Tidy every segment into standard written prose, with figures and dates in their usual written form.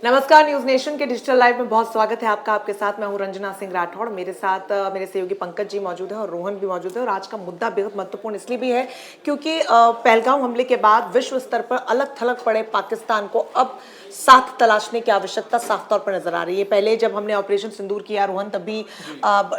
नमस्कार, news nation के digital live में बहुत स्वागत है आपका। आपके साथ मैं हूं रंजना सिंह राठौड़। मेरे साथ मेरे सहयोगी पंकज जी मौजूद हैं और रोहन भी मौजूद है। और आज का मुद्दा बेहद महत्वपूर्ण इसलिए भी है क्योंकि पहलगाम हमले के बाद विश्व स्तर पर अलग थलग पड़े पाकिस्तान को अब साथ तलाशने की आवश्यकता साफ तौर पर नजर आ रही है। पहले जब हमने ऑपरेशन सिंदूर किया रोहन, तब भी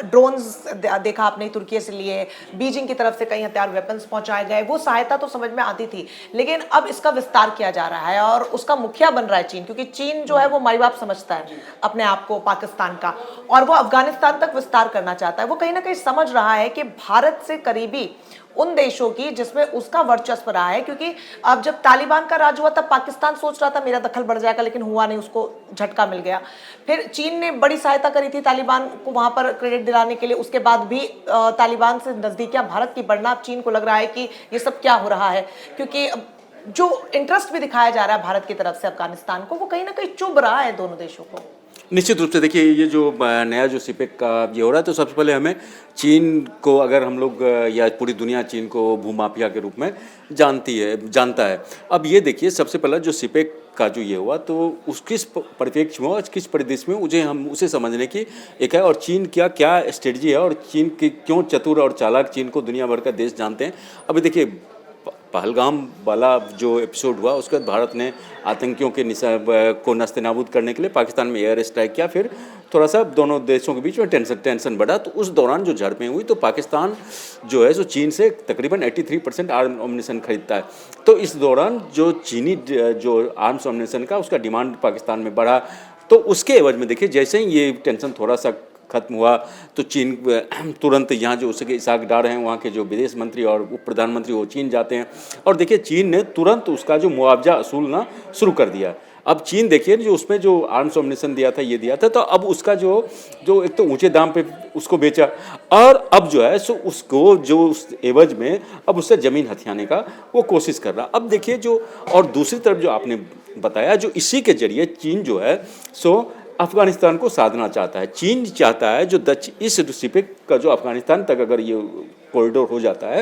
ड्रोन्स देखा आपने तुर्की से लिए, बीजिंग की तरफ से कई हथियार वेपन्स पहुंचाए गए, वो सहायता तो समझ में आती थी, लेकिन अब इसका विस्तार किया जा रहा है और उसका मुखिया बन रहा है चीन, क्योंकि चीन जो है वो माई बाप समझता है अपने आप को पाकिस्तान का, और वो अफगानिस्तान तक विस्तार करना चाहता है। वो कहीं ना कहीं समझ रहा है कि भारत से करीबी उन देशों की जिसमें उसका वर्चस्व रहा है, क्योंकि अब जब तालिबान का राज हुआ तब पाकिस्तान सोच रहा था मेरा दखल बढ़ जाएगा, लेकिन हुआ नहीं, उसको झटका मिल गया। फिर चीन ने बड़ी सहायता करी थी तालिबान को वहां पर क्रेडिट दिलाने के लिए, उसके बाद भी तालिबान से नजदीकियां भारत की बढ़ना, अब चीन को लग रहा है कि ये सब क्या हो रहा है, क्योंकि जो इंटरेस्ट भी दिखाया जा रहा है भारत की तरफ से अफगानिस्तान को, वो कहीं ना कहीं चुभ रहा है दोनों देशों को। निश्चित रूप से देखिए, ये जो नया जो सीपेक का ये हो रहा है, तो सबसे पहले हमें चीन को, अगर हम लोग या पूरी दुनिया चीन को भूमाफिया के रूप में जानता है। अब ये देखिए, सबसे पहला जो सीपेक का जो ये हुआ, तो उस किस परिप्रेक्ष्य में, किस परिदृश्य में हम उसे समझने की एक है, और चीन क्या क्या स्ट्रेटजी है, और चीन की क्यों चतुर और चालाक चीन को दुनिया भर का देश जानते हैं। अभी देखिए, पहलगाम वाला जो एपिसोड हुआ, उसके बाद भारत ने आतंकियों के को नस्ते-नाबूद करने के लिए पाकिस्तान में एयर स्ट्राइक किया। फिर थोड़ा सा दोनों देशों के बीच में टेंशन बढ़ा, तो उस दौरान जो झड़पें हुई, तो पाकिस्तान जो है सो चीन से तकरीबन 83% आर्म अम्यूनिशन खरीदता है। तो इस दौरान जो चीनी जो आर्म्स अम्यूनिशन का उसका डिमांड पाकिस्तान में बढ़ा, तो उसके एवज में देखिए, जैसे ही ये टेंशन थोड़ा सा खत्म हुआ, तो चीन तुरंत यहाँ जो उसके इसाक डार हैं, वहाँ के जो विदेश मंत्री और उप प्रधानमंत्री, वो चीन जाते हैं, और देखिए चीन ने तुरंत उसका जो मुआवजा असूलना शुरू कर दिया। अब चीन देखिए, जो उसमें जो आर्म्स अम्यूनिशन दिया था, ये दिया था, तो अब उसका जो एक तो ऊंचे दाम पे उसको बेचा, और अब जो है सो उसको जो उस एवज में अब उससे ज़मीन हथियाने का वो कोशिश कर रहा। अब देखिए जो, और दूसरी तरफ जो आपने बताया, जो इसी के जरिए चीन जो है सो अफगानिस्तान को साधना चाहता है। चीन चाहता है जो इस सीपेक का जो अफगानिस्तान तक अगर ये कॉरिडोर हो जाता है,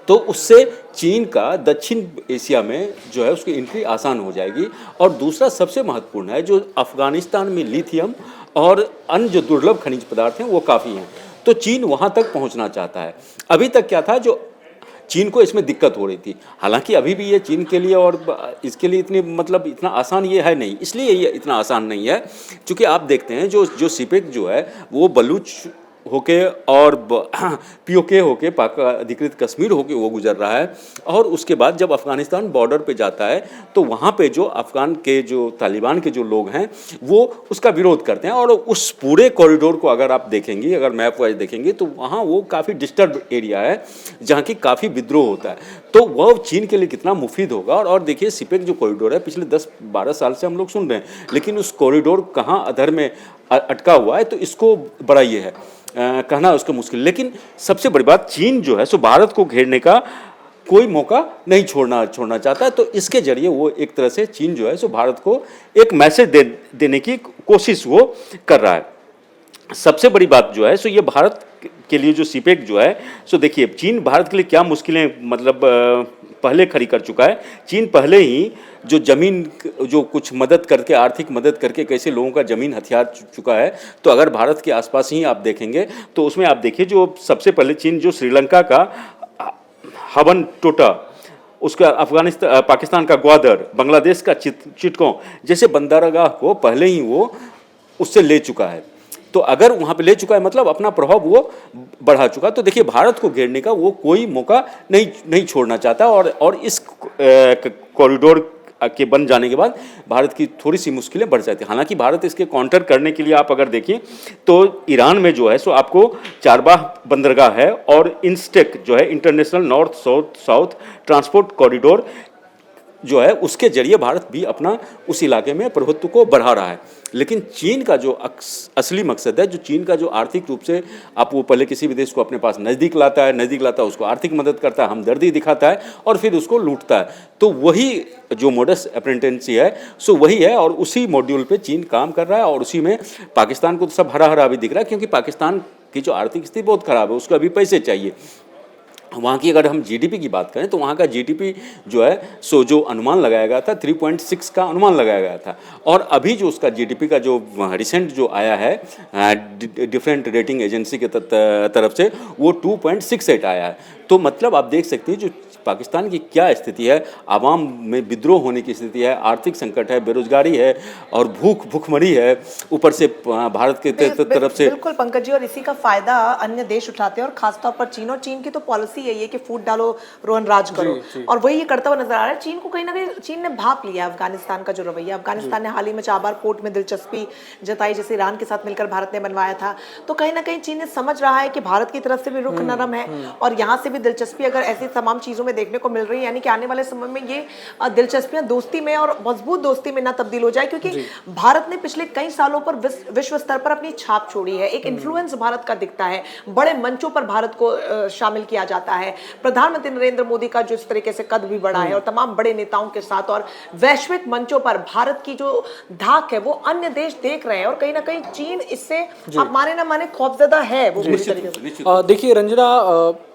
तो उससे चीन का दक्षिण एशिया में जो है उसकी एंट्री आसान हो जाएगी। और दूसरा सबसे महत्वपूर्ण है, जो अफगानिस्तान में लिथियम और अन्य जो दुर्लभ खनिज पदार्थ हैं वो काफ़ी हैं, तो चीन वहाँ तक पहुँचना चाहता है। अभी तक क्या था, जो चीन को इसमें दिक्कत हो रही थी, हालांकि अभी भी ये चीन के लिए और इसके लिए इतना आसान ये है नहीं, इसलिए ये इतना आसान नहीं है क्योंकि आप देखते हैं जो सीपेक जो है वो बलूच होके और पीओके होके पाक अधिकृत कश्मीर होके वो गुजर रहा है, और उसके बाद जब अफ़गानिस्तान बॉर्डर पे जाता है, तो वहाँ पे जो अफ़गान के जो तालिबान के जो लोग हैं वो उसका विरोध करते हैं। और उस पूरे कॉरिडोर को अगर आप देखेंगे, अगर मैप वाइज देखेंगे, तो वहाँ वो काफ़ी डिस्टर्ब एरिया है जहाँ की काफ़ी विद्रोह होता है, तो वह चीन के लिए कितना मुफीद होगा। और देखिए, सीपेक जो कॉरिडोर है, पिछले 10-12 साल से हम लोग सुन रहे हैं, लेकिन उस कॉरिडोर कहाँ अधर में अटका हुआ है, तो इसको बड़ा ये है कहना उसको मुश्किल। लेकिन सबसे बड़ी बात, चीन जो है सो भारत को घेरने का कोई मौका नहीं छोड़ना चाहता है, तो इसके जरिए वो एक तरह से चीन जो है सो भारत को एक मैसेज देने की कोशिश वो कर रहा है। सबसे बड़ी बात जो है सो ये भारत के लिए जो सीपेक जो है सो देखिए, चीन भारत के लिए क्या मुश्किलें पहले खड़ी कर चुका है। चीन पहले ही जो ज़मीन जो कुछ मदद करके, आर्थिक मदद करके कैसे लोगों का ज़मीन हथियार चुका है, तो अगर भारत के आसपास ही आप देखेंगे, तो उसमें आप देखिए जो सबसे पहले चीन जो श्रीलंका का हवन टोटा, उसका अफगानिस्तान पाकिस्तान का ग्वादर, बांग्लादेश का चिटगों जैसे बंदरगाह को पहले ही वो उससे ले चुका है। तो अगर वहाँ पे ले चुका है, मतलब अपना प्रभाव वो बढ़ा चुका। तो देखिए, भारत को घेरने का वो कोई मौका नहीं छोड़ना चाहता, और इस कॉरिडोर के बन जाने के बाद भारत की थोड़ी सी मुश्किलें बढ़ जाती हैं। हालांकि भारत इसके काउंटर करने के लिए, आप अगर देखिए, तो ईरान में जो है सो आपको चारबाग बंदरगाह है, और इंस्टेक जो है international north south transport corridor जो है, उसके जरिए भारत भी अपना उस इलाके में प्रभुत्व को बढ़ा रहा है। लेकिन चीन का जो असली मकसद है, जो चीन का जो आर्थिक रूप से, आप वो पहले किसी भी देश को अपने पास नज़दीक लाता है, उसको आर्थिक मदद करता है, हमदर्दी दिखाता है, और फिर उसको लूटता है, तो वही जो मोडस ऑपरेंडेंसी है सो वही है, और उसी मॉड्यूल पे चीन काम कर रहा है। और उसी में पाकिस्तान को तो सब हरा हरा भी दिख रहा है, क्योंकि पाकिस्तान की जो आर्थिक स्थिति बहुत ख़राब है, उसको अभी पैसे चाहिए। वहाँ की अगर हम जीडीपी की बात करें तो वहाँ का जीडीपी जो है सो जो अनुमान लगाया गया था 3.6 का अनुमान लगाया गया था, और अभी जो उसका जीडीपी का जो रिसेंट जो आया है डिफरेंट रेटिंग एजेंसी के तरफ से वो 2.68 आया है। तो मतलब आप देख सकते हैं जो पाकिस्तान की क्या स्थिति है, आवाम में विद्रोह होने की स्थिति है, आर्थिक संकट है, बेरोजगारी है और भूखमरी है, ऊपर से भारत के तरफ से। बिल्कुल पंकज जी, और इसी का फायदा अन्य देश उठाते हैं और खासतौर पर चीन, और चीन की तो पॉलिसी यही है कि फूट डालो रोहन राज करो, और वही ये करता हुआ नजर आ रहा है। चीन को कहीं ना कहीं चीन ने भाप लिया अफगानिस्तान का जो रवैया। अफगानिस्तान ने हाल ही में चाबार पोर्ट में दिलचस्पी जताई, जैसे ईरान के साथ मिलकर भारत ने बनवाया था। तो कहीं ना कहीं चीन ने समझ रहा है कि भारत की तरफ से भी रुख नरम है और यहाँ से भी दिलचस्पी अगर ऐसी तमाम चीजों में देखने को मिल रही है, यानी कि आने वाले समय में ये दिलचस्पियां दोस्ती में और मजबूत दोस्ती में ना तब्दील हो जाए, क्योंकि भारत ने पिछले कई सालों पर विश्व स्तर पर अपनी छाप छोड़ी है। एक इन्फ्लुएंस भारत का दिखता है, बड़े मंचों पर भारत को शामिल किया जाता है। प्रधानमंत्री नरेंद्र मोदी का जो इस तरीके से कद भी बढ़ा है और तमाम बड़े नेताओं के साथ, और वैश्विक मंचों पर भारत की जो धाक है वो अन्य देश देख रहे हैं, और कहीं ना कहीं चीन इससे आप माने ना माने खौफजदा है वो पूरी तरीके से। देखिए रंजना,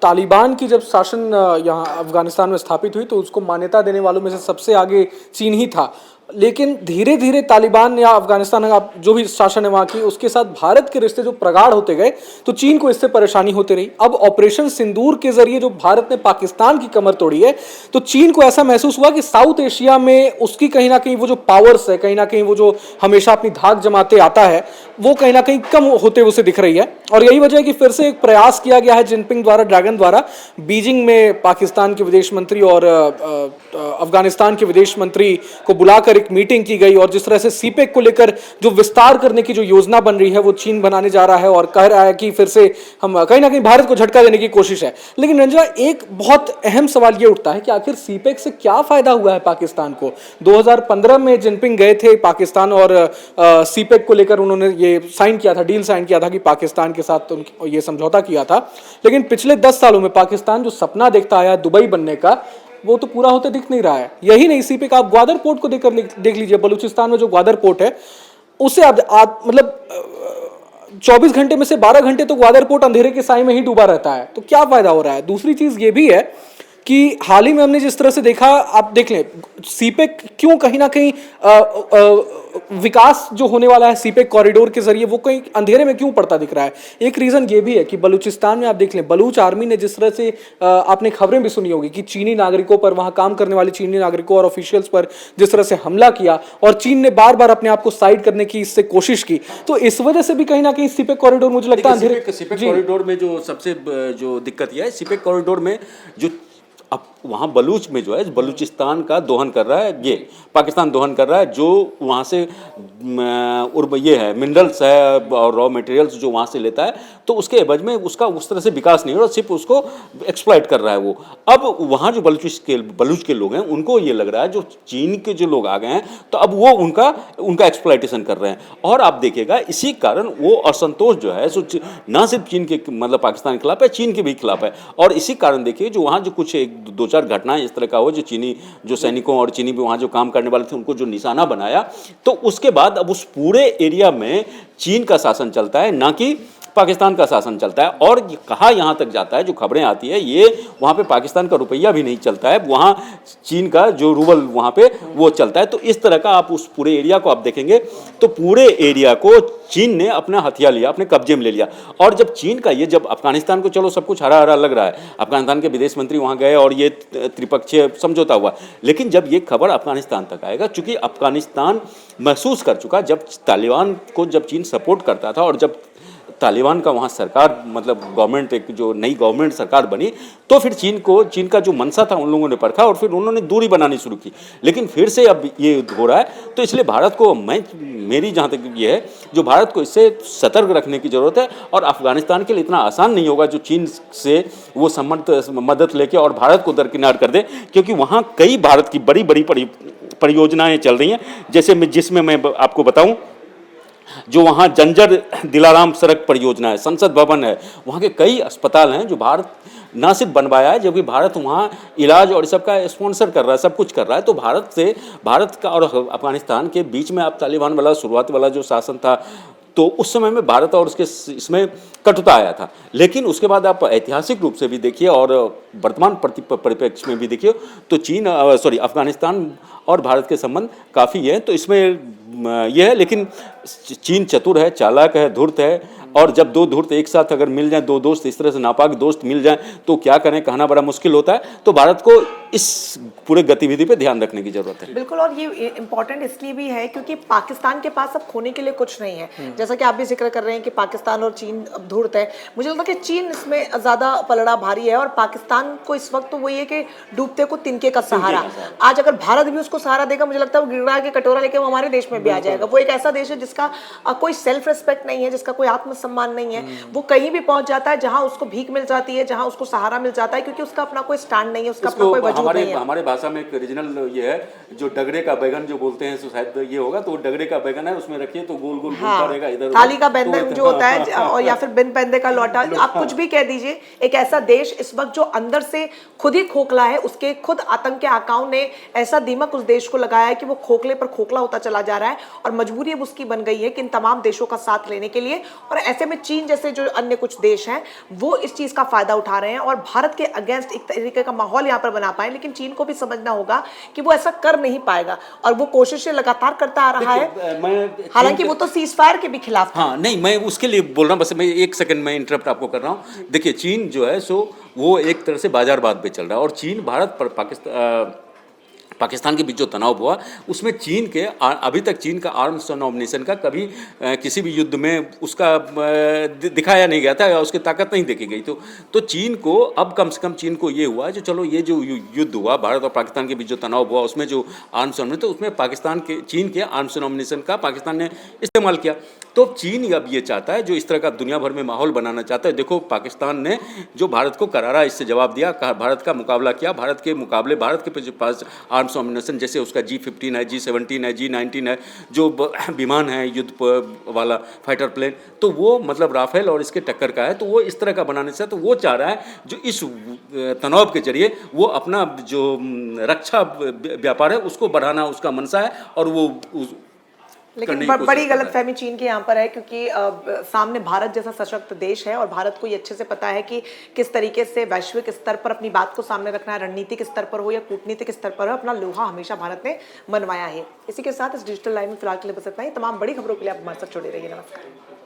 तालिबान की जब शासन यहाँ अफगानिस्तान में स्थापित हुई तो उसको मान्यता देने वालों में से सबसे आगे चीन ही था, लेकिन धीरे धीरे तालिबान या अफगानिस्तान जो भी शासन है वहाँ की, उसके साथ भारत के रिश्ते जो प्रगाढ़ होते गए तो चीन को इससे परेशानी होती रही। अब ऑपरेशन सिंदूर के जरिए जो भारत ने पाकिस्तान की कमर तोड़ी है, तो चीन को ऐसा महसूस हुआ कि साउथ एशिया में उसकी कहीं ना कहीं वो जो पावर्स है, कहीं ना कहीं वो जो हमेशा अपनी धाक जमाते आता है, वो कहीं ना कहीं कम होते उसे दिख रही है। और यही वजह है कि फिर से एक प्रयास किया गया है जिनपिंग द्वारा, ड्रैगन द्वारा, बीजिंग में पाकिस्तान के विदेश मंत्री और अफगानिस्तान के विदेश मंत्री को बुलाकर एक मीटिंग की गई, और जिस तरह से सीपेक को लेकर जो विस्तार करने की जो योजना बन रही है वो चीन बनाने जा रहा है और कह रहा है कि फिर से हम कहीं ना कहीं भारत को झटका देने की कोशिश है। लेकिन रंजना, एक बहुत अहम सवाल ये उठता है कि आखिर सीपेक से क्या फायदा हुआ है पाकिस्तान को। 2015 में जिनपिंग गए थे पाकिस्तान और सीपेक को लेकर उन्होंने ये साइन किया था, डील साइन किया था कि पाकिस्तान के साथ ये समझौता किया था। लेकिन पिछले 10 सालों में पाकिस्तान जो सपना देखता आया दुबई बनने का, वो तो पूरा होते दिख नहीं रहा है। यही नहीं, सीपेक आप ग्वादर पोर्ट को देख लीजिए, बलूचिस्तान में जो ग्वादर पोर्ट है उसे आप मतलब 24 घंटे में से 12 घंटे तो ग्वादर पोर्ट अंधेरे के साए में ही डूबा रहता है। तो क्या फायदा हो रहा है। दूसरी चीज ये भी है कि हाल ही में हमने जिस तरह से देखा, आप देख लें सीपेक क्यों कहीं ना कहीं विकास जो होने वाला है सीपेक कॉरिडोर के जरिए वो कहीं अंधेरे में क्यों पड़ता दिख रहा है। एक रीजन ये भी है कि बलूचिस्तान में आप देख लें, बलूच आर्मी ने जिस तरह से आपने खबरें भी सुनी होगी कि चीनी नागरिकों पर, वहां काम करने वाले चीनी नागरिकों और ऑफिशियल्स पर जिस तरह से हमला किया, और चीन ने बार बार अपने आप को साइड करने की इससे कोशिश की। तो इस वजह से भी कहीं ना कहीं सीपेक कॉरिडोर मुझे लगता है सीपेक कॉरिडोर में जो सबसे जो दिक्कत यह है, सीपेक कॉरिडोर में जो अब वहाँ बलूच में जो है बलूचिस्तान का दोहन कर रहा है, ये पाकिस्तान दोहन कर रहा है, जो वहाँ से ये है मिनरल्स है और रॉ मटेरियल्स जो वहाँ से लेता है, तो उसके एवज में उसका उस तरह से विकास नहीं हो रहा, सिर्फ उसको एक्सप्लॉइट कर रहा है वो। अब वहाँ जो बलूच के लोग हैं उनको ये लग रहा है जो चीन के जो लोग आ गए हैं तो अब वो उनका एक्सप्लॉइटेशन कर रहे हैं, और आप देखिएगा इसी कारण वो असंतोष जो है सो ना सिर्फ चीन के मतलब पाकिस्तान के खिलाफ है, चीन के भी खिलाफ है। और इसी कारण देखिए जो वहाँ जो कुछ दो चार घटनाएं इस तरह का हो, जो चीनी जो सैनिकों और चीनी भी वहाँ जो काम करने वाले थे उनको जो निशाना बनाया, तो उसके बाद अब उस पूरे एरिया में चीन का शासन चलता है, ना कि पाकिस्तान का शासन चलता है। और कहा यहाँ तक जाता है, जो खबरें आती है, ये वहाँ पे पाकिस्तान का रुपया भी नहीं चलता है, वहाँ चीन का जो रूबल वहाँ पे वो चलता है। तो इस तरह का आप उस पूरे एरिया को आप देखेंगे तो पूरे एरिया को चीन ने अपना हथिया लिया, अपने कब्जे में ले लिया। और जब चीन का ये जब अफगानिस्तान को चलो सब कुछ हरा हरा लग रहा है, अफगानिस्तान के विदेश मंत्री वहाँ गए और ये त्रिपक्षीय समझौता हुआ, लेकिन जब ये खबर अफगानिस्तान तक आएगा, चूंकि अफगानिस्तान महसूस कर चुका जब तालिबान को जब चीन सपोर्ट करता था और जब तालिबान का वहाँ सरकार मतलब गवर्नमेंट एक जो नई गवर्नमेंट सरकार बनी, तो फिर चीन का जो मनसा था उन लोगों ने परखा और फिर उन्होंने दूरी बनानी शुरू की। लेकिन फिर से अब ये हो रहा है, तो इसलिए भारत को मेरी जहाँ तक ये है, जो भारत को इससे सतर्क रखने की ज़रूरत है। और अफगानिस्तान के लिए इतना आसान नहीं होगा जो चीन से वो मदद लेके और भारत को दरकिनार कर दे, क्योंकि वहाँ कई भारत की बड़ी बड़ी परियोजनाएँ चल रही हैं। जैसे जिसमें मैं आपको बताऊँ, जो वहाँ जंजर दिलाराम सड़क परियोजना है, संसद भवन है, वहाँ के कई अस्पताल हैं जो भारत ना सिर्फ बनवाया है, जबकि भारत वहाँ इलाज और सबका स्पॉन्सर कर रहा है, सब कुछ कर रहा है। तो भारत का और अफगानिस्तान के बीच में अब तालिबान वाला शुरुआत वाला जो शासन था, तो उस समय में भारत और उसके इसमें कटुता आया था। लेकिन उसके बाद आप ऐतिहासिक रूप से भी देखिए और वर्तमान परिप्रेक्ष्य में भी देखिए तो अफगानिस्तान और भारत के संबंध काफ़ी हैं। तो इसमें यह है, लेकिन चीन चतुर है, चालाक है, धूर्त है, और जब दो धूर्त एक साथ अगर मिल जाएं, दो दोस्त इस तरह से नापाक दोस्त मिल जाएं तो क्या करें, कहना बड़ा मुश्किल होता है। तो भारत को इस पूरे गतिविधि पे ध्यान रखने की जरूरत है। बिल्कुल, और ये इम्पोर्टेंट इसलिए भी है क्योंकि पाकिस्तान के पास अब खोने के लिए कुछ नहीं है। जैसा कि आप भी जिक्र कर रहे हैं कि पाकिस्तान और चीन अब धूर्त है, मुझे लगता है कि चीन इसमें ज़्यादा पलड़ा भारी है और पाकिस्तान को इस वक्त तो वही है कि डूबते को तिनके का सहारा। आज अगर भारत भी उसको सहारा देगा, मुझे लगता है वो गिड़गिड़ा के कटोरा लेके वो हमारे देश में भी आ जाएगा। वो एक ऐसा देश है जिसका कोई सेल्फ रिस्पेक्ट नहीं है, जिसका कोई आत्मसम्मान नहीं है। वो कहीं भी पहुंच जाता है जहां उसको भीख मिल जाती है, जहां उसको सहारा मिल जाता है, क्योंकि उसका अपना कोई स्टैंड नहीं है, उसका अपना कोई वजूद नहीं है। हमारे भाषा में एक रीजनल ये है, जो डगरे का बैगन जो बोलते हैं, तो शायद ये होगा। तो डगरे का बैगन है, उसमें रखिए तो गोल गोल घूमता रहेगा इधर। थाली का बैंगन जो होता है और या फिर बिन पैंदे का लौटा, आप कुछ भी कह दीजिए। एक ऐसा देश इस वक्त जो अंदर से खुद ही खोखला है, उसके खुद आतंक के आकाओं ने ऐसा दीमक उस देश को लगाया है कि वो खोखले पर खोखला होता चला जा रहा है और मजबूरी अब उसकी बन गई है कि इन तमाम देशों का साथ लेने के लिए। और ऐसे में चीन जैसे जो अन्य कुछ देश हैं वो इस चीज का फायदा उठा रहे हैं और भारत के अगेंस्ट एक तरीके का माहौल यहाँ पर बना पाए। लेकिन चीन को भी समझना होगा कि वो ऐसा कर नहीं पाएगा और वो कोशिशें लगातार करता आ रहा है, हालांकि वो तो सीज फायर के भी खिलाफ था। हाँ, नहीं, मैं उसके लिए बोल रहा हूँ, बस मैं एक सेकंड में इंटरप्ट आपको कर रहा हूँ। देखिए, चीन जो है सो वो एक तरह से बाजारवाद पे चल रहा है, और चीन भारत पर पाकिस्तान के बीच जो तनाव हुआ उसमें चीन के अभी तक चीन का आर्म्स डोमिनेशन का कभी किसी भी युद्ध में उसका दिखाया नहीं गया था या उसकी ताकत नहीं देखी गई। तो चीन को अब कम से कम चीन को ये हुआ जो चलो ये जो युद्ध हुआ भारत और पाकिस्तान के बीच जो तनाव हुआ उसमें जो आर्म्स डोमिनेशन, तो उसमें चीन के आर्म्स डोमिनेशन का पाकिस्तान ने इस्तेमाल किया। तो चीन अब ये चाहता है, जो इस तरह का दुनिया भर में माहौल बनाना चाहता है। देखो, पाकिस्तान ने जो भारत को करारा इससे जवाब दिया, भारत का मुकाबला किया, भारत के मुकाबले भारत के पास आर्म्स डोमिनेशन जैसे उसका G-15 है, G-17 है, G-19 है, जो विमान है युद्ध वाला फाइटर प्लेन, तो वो मतलब राफेल और इसके टक्कर का है। तो वो इस तरह का बनाने से, तो वो चाह रहा है जो इस तनाव के जरिए वो अपना जो रक्षा व्यापार है उसको बढ़ाना उसका मनसा है, और वो लेकिन बड़ी गलतफहमी चीन के यहाँ पर है क्योंकि सामने भारत जैसा सशक्त देश है और भारत को ये अच्छे से पता है कि किस तरीके से वैश्विक स्तर पर अपनी बात को सामने रखना है, रणनीतिक स्तर पर हो या कूटनीतिक स्तर पर हो, अपना लोहा हमेशा भारत ने मनवाया है। इसी के साथ इस डिजिटल लाइव में फिलहाल के लिए बस इतना ही। तमाम बड़ी खबरों के लिए आप हमारे साथ जुड़े रहिए। नमस्कार।